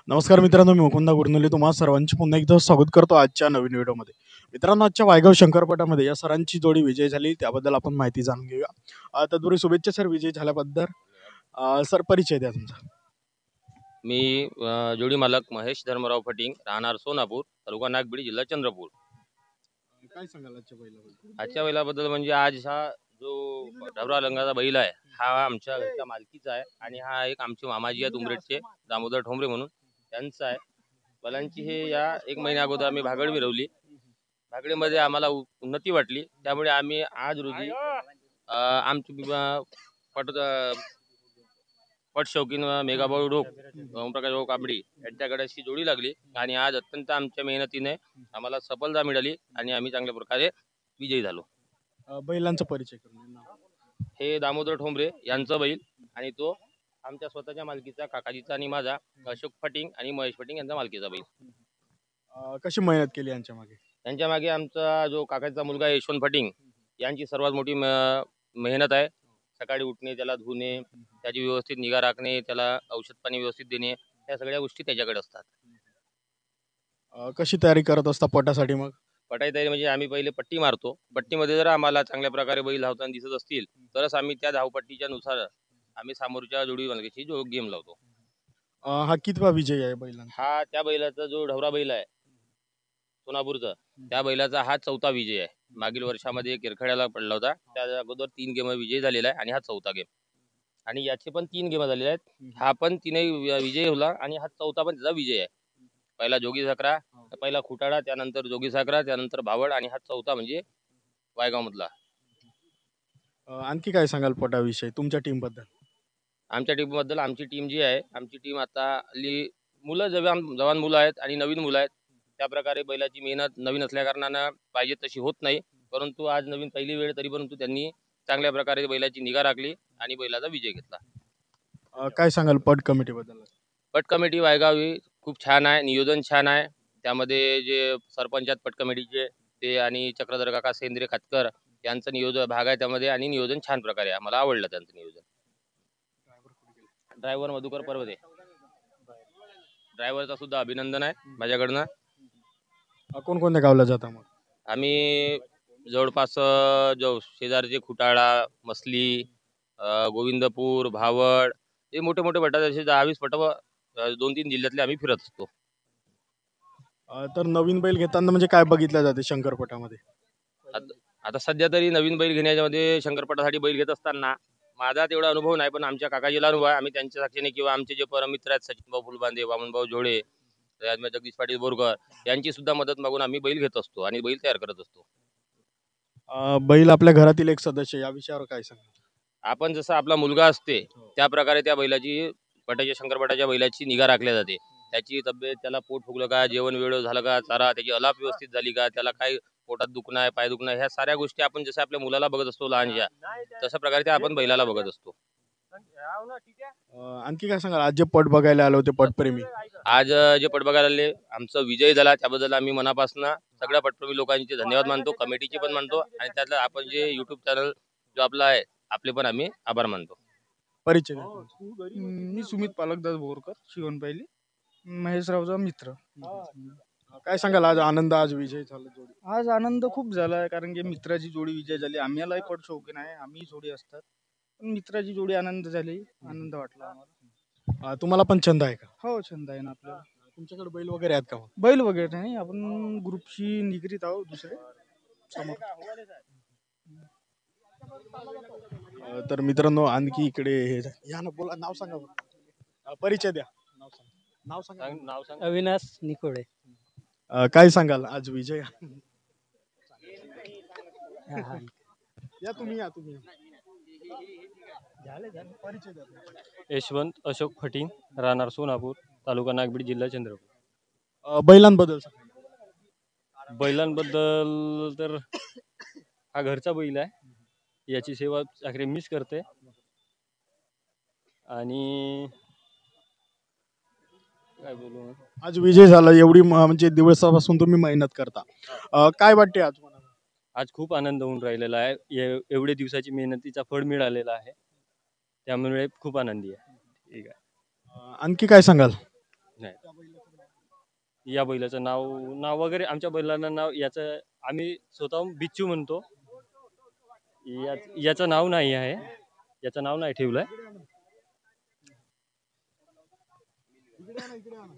नमस्कार मित्रांनो, मी मुकुंदा गुरनुले तुम्हा सर्वांचे पुन्हा एकदा स्वागत करतो आजच्या नवीन व्हिडिओमध्ये. मित्रांनो, आजच्या वायगाव शंकरपटामध्ये या सरांची जोडी विजय झाली, त्याबद्दल आपण माहिती जाणून घेऊया. तत्पूर्वी शुभेच्छा सर विजय झाल्याबद्दल. सर परिचय द्या तुमचा. मी जोडी मालक महेश धर्मराव फटिंग, राहणार सोनापूर, तालुका नागबीड, जिल्हा चंद्रपूर. काय सांगाल आजच्या बैलाबद्दल? आजच्या बैलाबद्दल म्हणजे आज हा जो ढवरा लंगाचा बैल आहे हा आमच्या घरच्या मालकीचा आहे आणि हा एक आमचे मामाजी आहेत उमरेटचे, दामोदर ठोंबरे म्हणून, त्यांचा आहे. बैलांची हे या 1 महिन्या अगोदर आम्ही भागड मिरवली. भागडीमध्ये आम्हाला उन्नती वाटली, त्यामुळे आम्ही आज रोजी आमची पट शौकीन मेघाभाऊ ढोक, ओमप्रकाश भाऊ कांबडी यांच्याकडे अशी जोडी लागली आणि आज अत्यंत आमच्या मेहनतीने आम्हाला सफलता मिळाली आणि आम्ही चांगल्या प्रकारे विजयी झालो. बैलांचा परिचय करून द्या. हे दामोदर ठोंबरे यांचा बैल आणि तो आमच्या स्वतःच्या मालकीचा, काकाजीचा आणि माझा, अशोक फटिंग आणि महेश फटिंग यांचा मालकीचा बैल. कशी मेहनत केली यांच्या मागे? यांच्या मागे आमचा जो काकाचा मुलगा आहे यशवंत फटिंग यांची सर्वात मोठी मेहनत आहे. सकाळी उठणे, त्याला धुणे, त्याची व्यवस्थित निगा राखणे, त्याला औषध पाणी व्यवस्थित देणे, या सगळ्या गोष्टी त्याच्याकडे असतात. कशी तयारी करत असता पटासाठी? मग पटाई तयारी म्हणजे आम्ही पहिले पट्टी मारतो. पट्टीमध्ये जर आम्हाला चांगल्या प्रकारे बैल धावताना दिसत असतील तरच आम्ही त्या धावपट्टीच्या नुसार आम्ही समोरच्या जोडी मालकीची जो गेम लावतो. हा कितवा विजय आहे बैलांचा? हा त्या बैलाचा जो ढवरा बैल आहे सोनापूरचा, त्या बैलाचा हा 4था विजय आहे. मागील वर्षामध्ये किरखड्याला पडला होता, त्या अगोदर 3 गेम विजय झालेला आहे आणि हा 4था गेम. आणि याचे पण 3 गेम झालेले आहेत. हा पण 3ही विजय होला आणि हा 4था पण त्याचा विजय आहे. पहिला जोगी साखरा, पहिला खुटाळा, त्यानंतर जोगी साखरा, त्यानंतर भावड आणि हा 4था म्हणजे वायगाव मधला. आणखी काय सांगाल पटाविषयी, तुमच्या टीम बद्दल? आमच्या टीम बद्दल, आमची टीम जी आहे, आमची टीम आता मुलं जवान मुलं आहेत आणि नवीन मुलं आहेत. त्या प्रकारे बैलाची मेहनत नवीन असल्या कारणानं पाहिजे तशी होत नाही, परंतु आज नवीन पहिली वेळ तरी परंतु त्यांनी चांगल्या प्रकारे बैलाची निगा राखली आणि बैलाचा विजय घेतला. काय सांगाल पट कमिटी बद्दल? पट कमिटी वायगाव ही खूप छान आहे, नियोजन छान आहे. त्यामध्ये जे सरपंच आहेत पट कमिटीचे ते आणि चक्रधर काका सेंद्रे खातकर यांचं नियोजन भाग आहे त्यामध्ये आणि नियोजन छान प्रकारे आहे. मला आवडलं त्यांचं नियोजन. ड्रायव्हर मधुकर पर्वते, ड्रायव्हरचा सुद्धा अभिनंदन आहे माझ्याकडनं. कोणकोणत्या गावला जाता मग? आम्ही जवळपास जो शेजारचे खुटाळा, मसली, गोविंदपूर, भावड, हे मोठे मोठे पट असे 10-20 पट 2-3 जिल्ह्यातले आम्ही फिरत असतो. तर नवीन बैल घेताना म्हणजे काय बघितलं जाते शंकरपटामध्ये? आता सध्या तरी नवीन बैल घेण्यामध्ये शंकरपटासाठी बैल घेत असताना माझा तेवढा अनुभव नाही, पण आमच्या काकाजीला अनुभव आहे. आम्ही त्यांच्या साक्षीने किंवा आमचे जे परमित्र आहेत सचिनभाऊ फुलबांदे, वामनभाऊ जोडे, जगदीश पाटील बोरकर यांची सुद्धा मदत मागून आम्ही बैल घेत असतो आणि बैल तयार करत असतो. बैल आपल्या घरातील एक सदस्य, या विषयावर काय सांगा? आपण जसं आपला मुलगा असते त्या प्रकारे त्या बैलाची शंकरपटाच्या बैलाची निगा राखल्या जाते. त्याची तब्येत, त्याला पोट फुगलं का, जेवण वेळ झालं का, चारा त्याची अलाप व्यवस्थित झाली का, त्याला काय पोटात दुखणं आहे, पाय दुखणं, ह्या साऱ्या गोष्टी आपण जसं आपल्या मुलाला बघत असतो लहानशा, तशा प्रकारे त्या आपण बैलाला बघत असतो. आणखी काय सांगाल आज जे पट बघायला आले होते पटप्रेमी? आज जे पट बघायला आले, आमचा विजय झाला, त्याबद्दल आम्ही मनापासून सगळ्या पटप्रेमी लोकांचे धन्यवाद मानतो, कमिटीचे पण मानतो आणि त्यातलं आपण जे युट्यूब चॅनल जो आपला आहे आपले पण आम्ही आभार मानतो. परिचय? मी सुमित पालकदास बोरकर, शिवण पहिली, महेशरावचा मित्र. काय सांगाल आज आनंद, आज विजय झाला जोडी? आज आनंद खूप झाला आहे, कारण की मित्राची जोडी विजय झाली. आम्हालाही पट शौकीन आहे, आम्ही जोडी असतात, पण मित्राची जोडी आनंद झाली, आनंद वाटला आम्हाला. तुम्हाला पण छंद आहे का? हो, छंद आहे ना आपल्याला. तुमच्याकडे बैल वगैरे आहेत का? बैल वगैरे नाही, आपण ग्रुपशी निगडीत आहोत दुसरे समोर. तर मित्रांनो आणखी इकडे हे या ना, बोला, नाव सांगा बरं. परिचय द्या. नाव सांगा. अविनाश निकोडे. काय सांगाल आज विजय? या तुम्ही परिचय द्या. यशवंत अशोक फटिंग, राहणार सोनापूर, तालुका नागबीड, जिल्हा चंद्रपूर. बैलांबद्दल तर हा घरचा बैल आहे, याची सेवा आखरी मीच करते आणि काय बोलू, आज विजय झाला, एवढी म्हणजे दिवसापासून तुम्ही मेहनत करता, काय वाटते आज? आज खूप आनंद होऊन राहिलेला आहे. एवढे दिवसाची मेहनतीचा फळ मिळालेला आहे, त्यामुळे खूप आनंदी आहे. ठीक आहे. आणखी काय सांगाल? नाही. या बैलाचं नाव वगैरे आमच्या बैलांना नाव याचं आम्ही स्वतःहून बिच्चू म्हणतो. याचं नाव नाही आहे, याचं नाव नाही ठेवलंय. इकडे आणा, इकडे आणा.